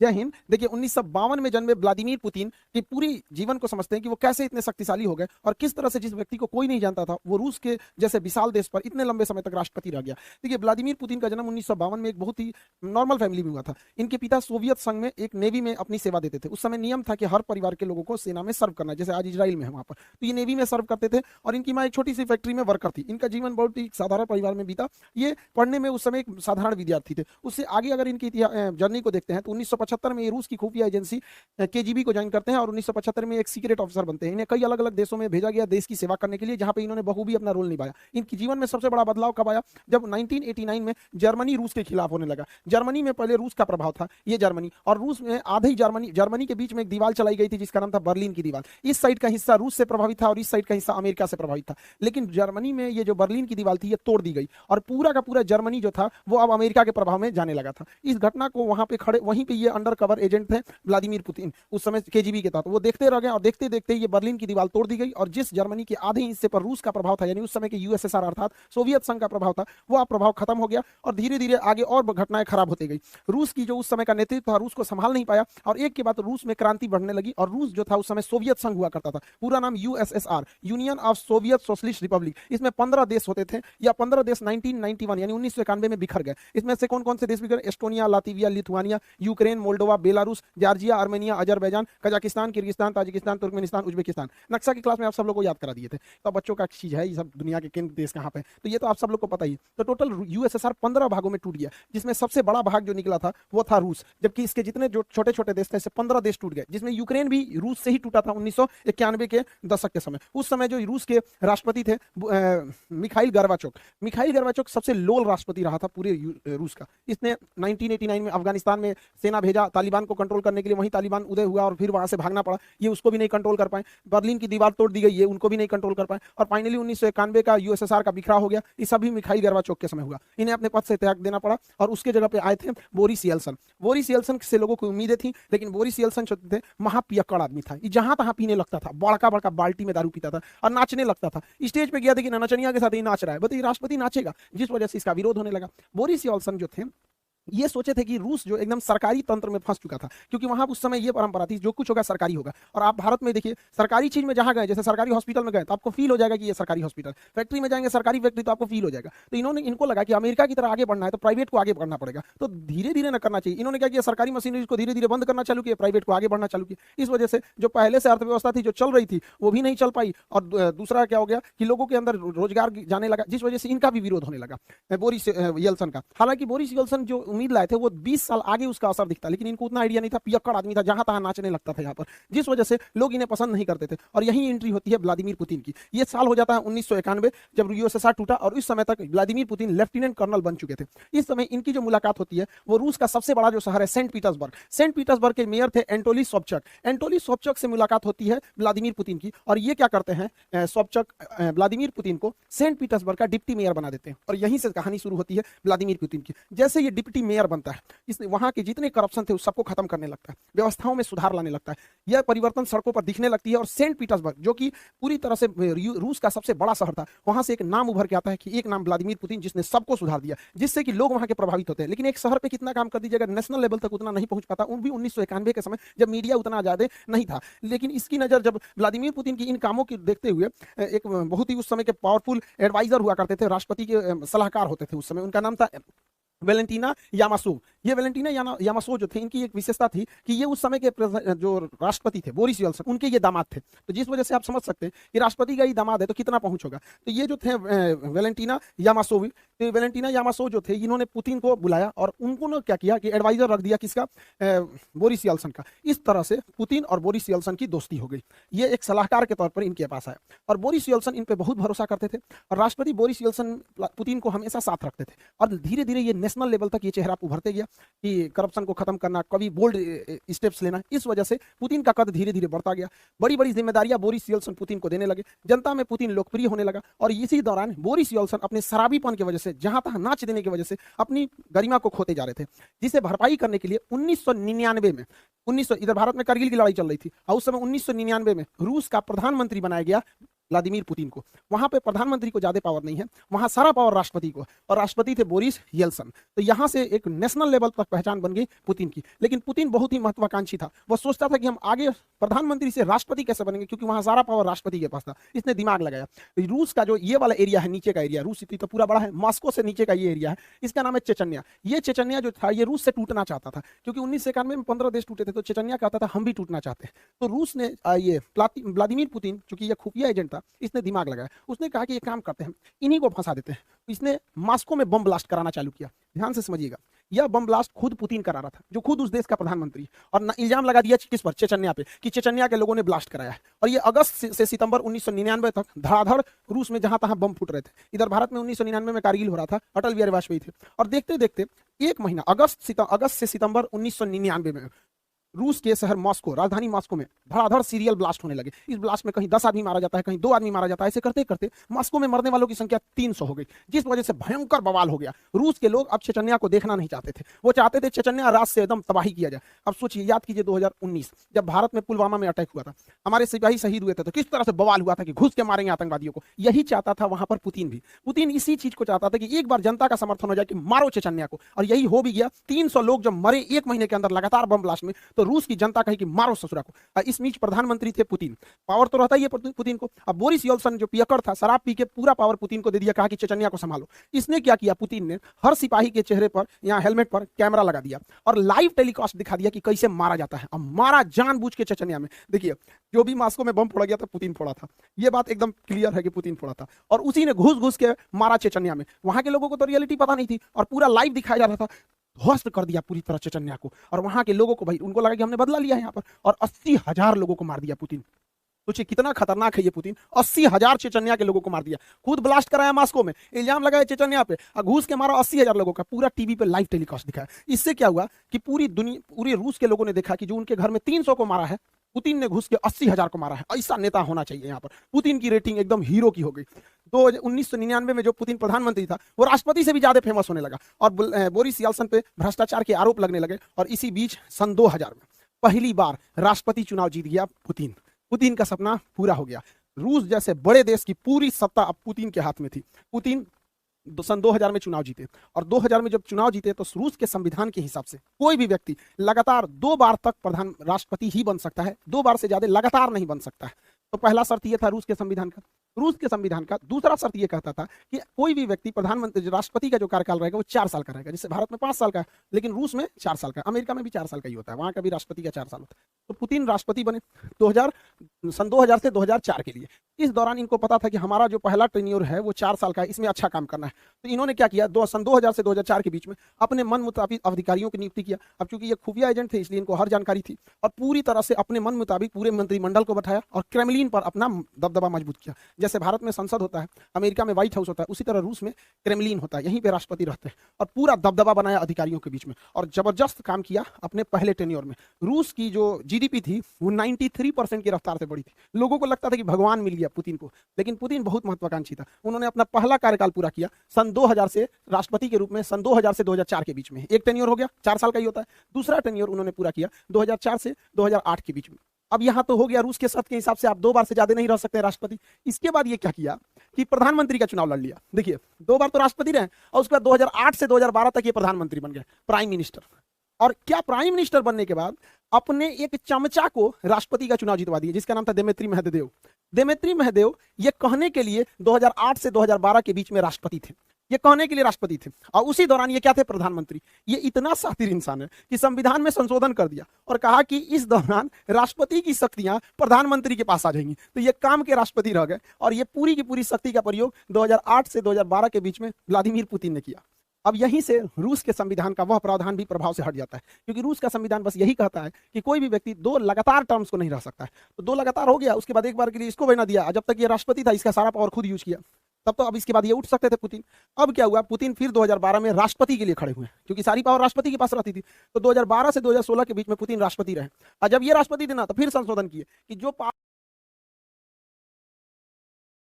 जय हिंद। देखिए 1952 में जन्मे व्लादिमीर पुतिन की पूरी जीवन को समझते हैं कि वो कैसे इतने शक्तिशाली हो गए और किस तरह से जिस व्यक्ति को कोई नहीं जानता था वो रूस के जैसे विशाल देश पर इतने लंबे समय तक राष्ट्रपति रह गया। देखिए व्लादिमीर पुतिन का जन्म 1952 में एक बहुत ही नॉर्मल फैमिली में हुआ था। इनके पिता सोवियत संघ में एक नेवी में अपनी सेवा देते थे। उस समय नियम था कि हर परिवार के लोगों को सेना में सर्व करना, जैसे आज इजराइल में है वहां पर, तो ये नेवी में सर्व करते थे और इनकी माँ एक छोटी सी फैक्ट्री में वर्कर थी। इनका जीवन बहुत ही साधारण परिवार में बीता। ये पढ़ने में उस समय एक साधारण विद्यार्थी थे। उससे आगे अगर इनकी जर्नी को देखते हैं तो 1975 में ये रूस की खुफिया एजेंसी केजीबी को ज्वाइन करते हैं और 1975 में एक सीक्रेट ऑफिसर बनते हैं। इन्हें कई अलग अलग देशों में भेजा गया देश की सेवा करने के लिए, जहां पे इन्होंने बखूबी अपना रोल निभाया। इनके जीवन में सबसे बड़ा बदलाव कब आया? जब 1989 में जर्मनी रूस के खिलाफ होने लगा। जर्मनी में पहले रूस का प्रभाव था, ये जर्मनी, और रूस में आधे ही जर्मनी के बीच में एक दीवार चलाई गई थी जिसका नाम था बर्लिन की दीवार। इस साइड का हिस्सा रूस से प्रभावित था और इस साइड का हिस्सा अमेरिका से प्रभावित था। लेकिन जर्मनी में ये जो बर्लिन की दीवार थी ये तोड़ दी गई और पूरा का पूरा जर्मनी जो था वो अब अमेरिका के प्रभाव में जाने लगा था। इस घटना को वहां पे खड़े, वहीं पे ये अंडर कवर एजेंट थे व्लादिमीर पुतिन, उस समय केजीबी के था, तो वो देखते रह गए और देखते देखते ये बर्लिन की दीवार तोड़ दी गई और जिस जर्मनी के आधे हिस्से पर रूस का प्रभाव था, यानी उस समय के यूएसएसआर अर्थात सोवियत संघ का प्रभाव था, वो अब प्रभाव खत्म हो गया और धीरे धीरे आगे और घटनाएं खराब होती गई। रूस की जो उस समय का नेतृत्व था रूस को संभाल नहीं पाया और एक के बाद रूस में क्रांति बढ़ने लगी और रूस जो था उस समय सोवियत संघ हुआ करता था, पूरा नाम USSR, union of Soviet socialist Republic. इसमें 15 देश होते थे या 15 देश 1991 यानी 1991 में बिखर गए। इसमें से कौन कौन से देश बिखर? Estonia, Latvia, Lithuania, Ukraine, Moldova, Belarus, Georgia, Armenia, Azerbaijan, Kazakhstan, Kyrgyzstan, Tajikistan, Turkmenistan, Uzbekistan. नक्शा की क्लास में आप सब लोग को याद करा दिए थे, तो बच्चों का चीज है ये सब, दुनिया के किन देश कहाँ पे, तो ये तो आप सब लोग को पता ही। तो टोटल यूएसएसआर 15 भागों में टूट गया, जिसमें सबसे बड़ा भाग जो निकला था वो था रूस, जबकि इसके जितने जो छोटे छोटे देश थे 15 देश टूट गए, जिसमें यूक्रेन भी रूस से ही टूटा था 1991 के दशक के समय। उस समय जो रूस के राष्ट्रपति थे मिखाइल गोर्बाचोव सबसे लोल राष्ट्रपति रहा था पूरे रूस का। इसने 1989 में अफगानिस्तान में सेना भेजा तालिबान को कंट्रोल करने के लिए, वहीं तालिबान उदय हुआ और फिर वहां से भागना पड़ा, ये उसको भी नहीं कंट्रोल कर पाए। बर्लिन की दीवार तोड़ दी गई, ये उनको भी नहीं कंट्रोल कर पाए और फाइनली 1991 का यूएसएसआर का बिखरा हो गया। ये सभी मिखाइल गोर्बाचोव के समय हुआ। इन्हें अपने पद से त्याग देना पड़ा और उसके जगह पे आए थे बोरिस येल्सन। बोरिस येल्सन से लोगों को उम्मीदें थी, लेकिन बोरिस येल्सन जो थे महापियक्कड़ आदमी था। ये जहां तहां पीने लगता था, बड़का बड़का बाल्टी में दारू पीता था और नाचने लगता था। स्टेज पे गया, देखिए नचनिया के साथ ही नाच रहा है, बताइए राष्ट्रपति नाचेगा? जिस वजह से इसका विरोध होने लगा। बोरिस येल्सन जो थे ये सोचे थे कि रूस जो एकदम सरकारी तंत्र में फंस चुका था, क्योंकि वहां उस समय ये परंपरा थी जो कुछ होगा सरकारी होगा। और आप भारत में देखिए सरकारी चीज में जहां गए, जैसे सरकारी हॉस्पिटल में गए तो आपको फील हो जाएगा कि ये सरकारी हॉस्पिटल, फैक्ट्री में जाएंगे सरकारी फैक्ट्री तो आपको फील हो जाएगा। तो इनको लगा कि अमेरिका की तरह आगे बढ़ना है तो प्राइवेट को आगे बढ़ना पड़ेगा, तो धीरे धीरे न करना चाहिए। इन्होंने क्या किया, सरकारी मशीनरी को धीरे धीरे बंद करना चालू किया, प्राइवेट को आगे बढ़ना चालू किया। इस वजह से जो पहले से अर्थव्यवस्था थी जो चल रही थी वो भी नहीं चल पाई और दूसरा क्या हो गया कि लोगों के अंदर रोजगार जाने लगा, जिस वजह से इनका भी विरोध होने लगा बोरिस येल्सन का। हालांकि बोरिस येल्सन जो उम्मीद लाए थे वो 20 साल आगे उसका असर दिखता, लेकिन इनको उतना आइडिया नहीं था, पियक्कड़ आदमी था, जहां तहां नाचने लगता था यहाँ पर, जिस वजह से लोग इन्हें पसंद नहीं करते थे। और यही एंट्री होती है व्लादिमीर पुतिन की। ये साल हो जाता है 1991 जब यूएसएसआर टूटा और इस समय तक व्लादिमीर पुतिन लेफ्टिनेंट कर्नल बन चुके थे। इस समय इनकी जो मुलाकात होती है वो रूस का सबसे बड़ा जो शहर है सेंट पीटर्सबर्ग के मेयर थे एंटोली सोबचक से मुलाकात होती है व्लादिमीर पुतिन की। और ये क्या करते हैं, सोबचक व्लादिमीर पुतिन को सेंट पीटर्सबर्ग का डिप्टी मेयर बना देते हैं और यहीं से कहानी शुरू होती है व्लादिमीर पुतिन की। जैसे ये डिप्टी मेयर बनता है, इसने वहां के जितने करप्शन थे उस सबको खत्म करने लगता है, व्यवस्थाओं में सुधार लाने लगता है। यह परिवर्तन सड़कों पर दिखने लगती है और सेंट पीटर्सबर्ग जो कि पूरी तरह से रूस का सबसे बड़ा शहर था, वहां से एक नाम उभर के आता है कि एक नाम व्लादिमीर पुतिन, जिसने सबको सुधार दिया, जिससे कि लोग वहां के प्रभावित होते हैं। लेकिन एक शहर पे कितना काम कर दीजिएगा, नेशनल लेवल तक उतना नहीं पहुंच पाता, वो भी 1991 के समय जब मीडिया उतना ज्यादा नहीं था। लेकिन इसकी नजर जब व्लादिमीर पुतिन की इन कामों की देखते हुए एक बहुत ही उस समय के पावरफुल एडवाइजर हुआ करते थे, राष्ट्रपति के सलाहकार होते थे उस समय, उनका नाम था वेलेंटीना यामासोव। ये वेलेंटीना यामासोव जो थे, इनकी एक विशेषता थी कि ये उस समय के जो राष्ट्रपति थे बोरिस येल्सन, उनके ये दामाद थे। तो जिस वजह से आप समझ सकते हैं कि राष्ट्रपति का ही दामाद है तो कितना पहुंच होगा। तो ये जो थे वेलेंटीना यामासोव जो थे, इन्होंने पुतिन को बुलाया और उनको क्या किया कि एडवाइजर रख दिया किसका, बोरिस येल्सन का। इस तरह से पुतिन और बोरिस येल्सन की दोस्ती हो गई। ये एक सलाहकार के तौर पर इनके पास आया और बोरिस येल्सन इन पे बहुत भरोसा करते थे और राष्ट्रपति बोरिस येल्सन पुतिन को हमेशा साथ रखते थे। और धीरे धीरे ये नेशनल लेवल तक ये चेहरा उभरते गया कि करप्शन को खत्म करना, कभी बोल्ड स्टेप्स लेना। इस वजह से पुतिन का कद धीरे धीरे बढ़ता गया। बड़ी बड़ी जिम्मेदारियां बोरिस येल्सन पुतिन को देने लगे। जनता में पुतिन लोकप्रिय होने लगा और इसी दौरान बोरिस येल्सन अपने शराबीपन की वजह से, जहां तहां नाच देने की वजह से अपनी गरिमा को खोते जा रहे थे, जिसे भरपाई करने के लिए 1999 में इधर भारत में करगिल की लड़ाई चल रही थी और उस समय 1999 में रूस का प्रधानमंत्री बनाया गया व्लादिमीर पुतिन को। वहां पे प्रधानमंत्री को ज्यादा पावर नहीं है, वहां सारा पावर राष्ट्रपति को, और राष्ट्रपति थे बोरिस येल्सन। तो यहां से एक नेशनल लेवल तक पहचान बन गई पुतिन की। लेकिन पुतिन बहुत ही महत्वाकांक्षी था, वो सोचता था कि हम आगे प्रधानमंत्री से राष्ट्रपति कैसे बनेंगे, क्योंकि वहां सारा पावर राष्ट्रपति के पास था। इसने दिमाग लगाया, रूस का जो ये वाला एरिया है, नीचे का एरिया, रूस इतनी तो पूरा बड़ा है, मॉस्को से नीचे का ये एरिया है, इसका नाम है चेचन्या। ये चेचन्या जो था ये रूस से टूटना चाहता था, क्योंकि 1991 में 15 देश टूटे थे, तो चेचन्या कहता था हम भी टूटना चाहते हैं। तो रूस ने ये व्लादिमीर पुतिन, चूंकि ये खुफिया एजेंट था, इसने दिमाग लगाया। उसने कहा कि ये काम करते हैं, इन्हीं को फंसा देते हैं। इसने मॉस्को में बम ब्लास्ट कराना चालू किया। ध्यान से समझिएगा, यह बम ब्लास्ट खुद पुतिन करा रहा था, जो खुद उस देश का प्रधानमंत्री, और इल्जाम लगा दिया किस पर, चेचन्या पे, कि चेचन्या के लोगों ने ब्लास्ट कराया है। और ये अगस्त से सितंबर 1999 तक धड़ाधड़ रूस में जहां तहां बम फूट रहे थे। इधर भारत में 1999 में कारगिल हो रहा था, अटल बिहारी वाजपेयी थे, और देखते देखते एक महीना, अगस्त से सितंबर 1999 में रूस के शहर मॉस्को, राजधानी मॉस्को में धड़ाधड़ सीरियल ब्लास्ट होने लगे। इस ब्लास्ट में कहीं 10 आदमी मारा जाता है, कहीं 2 आदमी मारा जाता है। ऐसे करते करते मॉस्को में मरने वालों की संख्या 300 हो गई, जिस वजह से भयंकर बवाल हो गया। रूस के लोग अब चेचन्या को देखना नहीं चाहते थे, वो चाहते थे चेचन्या रात से एकदम तबाही किया जाए। अब सोचिए, याद कीजिए 2019 जब भारत में पुलवामा में अटैक हुआ था, हमारे सिपाही शहीद हुए थे, तो किस तरह से बवाल हुआ था कि घुस के मारेंगे आतंकवादियों को। यही चाहता था वहां पर पुतिन भी। पुतिन इसी चीज को चाहता था कि एक बार जनता का समर्थन हो जाए कि मारो चेचन्या को, और यही हो भी गया। 300 लोग जब मरे एक महीने के अंदर लगातार बम ब्लास्ट में, तो रूस की जनता कही कि मारो ससुरा को। इस बीच प्रधानमंत्री थे पुतिन, पावर तो रहता ही है पुतिन को। अब बोरिस येल्सन जो पियकर था, शराब पी के पूरा पावर पुतिन को दे दिया, कहा कि चेचन्या को संभालो। इसने क्या किया, पुतिन ने हर सिपाही के चेहरे पर या हेलमेट पर कैमरा लगा दिया और लाइव टेलीकास्ट दिखा दिया कि कैसे मारा जाता है। अब मारा जानबूझ के चेचन्या में। देखिए, जो भी मॉस्को में बम फोड़ा गया था, पुतिन फोड़ा था, ये बात एकदम क्लियर है कि पुतिन फोड़ा था, और उसी ने घुस घुस के मारा चेचन्या में। वहां के लोगों को तो रियलिटी पता नहीं थी, और पूरा लाइव दिखाया जा रहा था। ध्वस्त कर दिया पूरी तरह चेचन्या को, और वहां के लोगों को, भाई उनको लगा कि हमने बदला लिया है यहाँ पर, और 80,000 लोगों को मार दिया पुतिन। सोचिए कितना खतरनाक है ये पुतिन। 80,000 चेचन्या के लोगों को मार दिया, खुद ब्लास्ट कराया मॉस्को में, इल्जाम लगाया चेचन्या पे, और घूस के मारा 80,000 लोगों का। पूरा टीवी पे लाइव टेलीकास्ट दिखाया। इससे क्या हुआ कि पूरी दुनिया, पूरे रूस के लोगों ने देखा कि जो उनके घर में 300 को मारा है, पुतिन ने घुस के 80,000 को मारा है। ऐसा नेता होना चाहिए यहाँ पर। पुतिन की रेटिंग एकदम हीरो की हो गई। 1999 में जो पुतिन प्रधानमंत्री था, वो राष्ट्रपति से भी ज्यादा फेमस होने लगा, और बोरिस येल्सन पे भ्रष्टाचार के आरोप लगने लगे। और इसी बीच सन 2000 में पहली बार राष्ट्रपति चुनाव जीत गया पुतिन। पुतिन का सपना पूरा हो गया। रूस जैसे बड़े देश की पूरी सत्ता अब पुतिन के हाथ में थी। पुतिन सन 2000 में चुनाव जीते, और 2000 में जब चुनाव जीते तो रूस के संविधान के हिसाब से कोई भी व्यक्ति लगातार 2 बार तक प्रधान राष्ट्रपति ही बन सकता है, 2 बार से ज्यादा लगातार नहीं बन सकता है। तो पहला शर्त यह था रूस के संविधान का। दूसरा शर्त यह कहता था कि कोई भी व्यक्ति प्रधानमंत्री, राष्ट्रपति का जो कार्यकाल रहेगा वो 4 साल का रहेगा। जैसे भारत में 5 साल का है, लेकिन रूस में 4 साल का, अमेरिका में भी 4 साल का ही होता है, वहां का भी राष्ट्रपति का 4 साल होता है। तो पुतिन राष्ट्रपति बने सन 2000 से 2004 के लिए। इस दौरान इनको पता था कि हमारा जो पहला टेन्योर है वो 4 साल का है, इसमें अच्छा काम करना है। तो इन्होंने क्या किया, सन 2000 से 2004 के बीच में अपने मन मुताबिक अधिकारियों की नियुक्ति किया। अब चूंकि ये खुफिया एजेंट थे, इसलिए इनको हर जानकारी थी, और पूरी तरह से अपने मन मुताबिक पूरे मंत्रिमंडल को बैठाया और क्रेमलिन पर अपना दबदबा मजबूत किया। जैसे भारत में संसद होता है, अमेरिका में व्हाइट हाउस होता है, उसी तरह रूस में क्रेमलिन होता है, यहीं पे राष्ट्रपति रहते हैं, और पूरा दबदबा बनाया अधिकारियों के बीच में, और जबरदस्त काम किया अपने पहले टेन्योर में। रूस की जो जीडीपी थी वो 93% की रफ्तार से बढ़ी थी। लोगों को लगता था कि भगवान मिल गया पुतिन को, लेकिन पुतिन बहुत महत्वाकांक्षी था। उन्होंने अपना पहला कार्यकाल पूरा किया सन 2000 से राष्ट्रपति के रूप में, सन 2000 से 2004 के बीच में। एक टेन्योर हो गया, 4 साल का ही होता है। दूसरा टेन्योर उन्होंने पूरा किया 2004 से 2008 के बीच में। अब यहां तो हो गया रूस के शर्त के हिसाब से आप 2 बार से ज्यादा नहीं रह सकते राष्ट्रपति। इसके बाद ये क्या किया कि प्रधानमंत्री का चुनाव लड़ लिया। देखिए 2 बार तो राष्ट्रपति रहे, और उसके बाद 2008 से 2012 तक ये प्रधानमंत्री बन गए, प्राइम मिनिस्टर। और क्या प्राइम मिनिस्टर बनने के बाद अपने एक चमचा को राष्ट्रपति का चुनाव जितवा दिया, जिसका नाम था देमेत्री मेदवेदेव। देमेत्री मेदवेदेव ये कहने के लिए 2008 से 2012 के बीच में राष्ट्रपति थे, ये कहने के लिए राष्ट्रपति थे, और उसी दौरान ये क्या थे, प्रधानमंत्री। ये इतना शातिर इंसान है कि संविधान में संशोधन कर दिया और कहा कि इस दौरान राष्ट्रपति की शक्तियां प्रधानमंत्री के पास आ जाएंगी। तो ये काम के राष्ट्रपति रह गए, और ये पूरी की पूरी शक्ति का प्रयोग 2008 से 2012 के बीच में व्लादिमीर पुतिन ने किया। अब यहीं से रूस के संविधान का वह प्रावधान भी प्रभाव से हट जाता है, क्योंकि रूस का संविधान बस यही कहता है कि कोई भी व्यक्ति 2 लगातार टर्म्स को नहीं रह सकता है। तो 2 लगातार हो गया, उसके बाद एक बार के लिए इसको बना दिया, जब तक ये राष्ट्रपति था इसका सारा पावर खुद यूज किया, तब तो अब इसके बाद ये उठ सकते थे पुतिन। अब क्या हुआ, पुतिन फिर 2012 में राष्ट्रपति के लिए खड़े हुए, क्योंकि सारी पावर राष्ट्रपति के पास रहती थी। तो 2012 से 2016 के बीच में पुतिन राष्ट्रपति रहे, और जब ये राष्ट्रपति थे ना, तो फिर संशोधन किए कि जो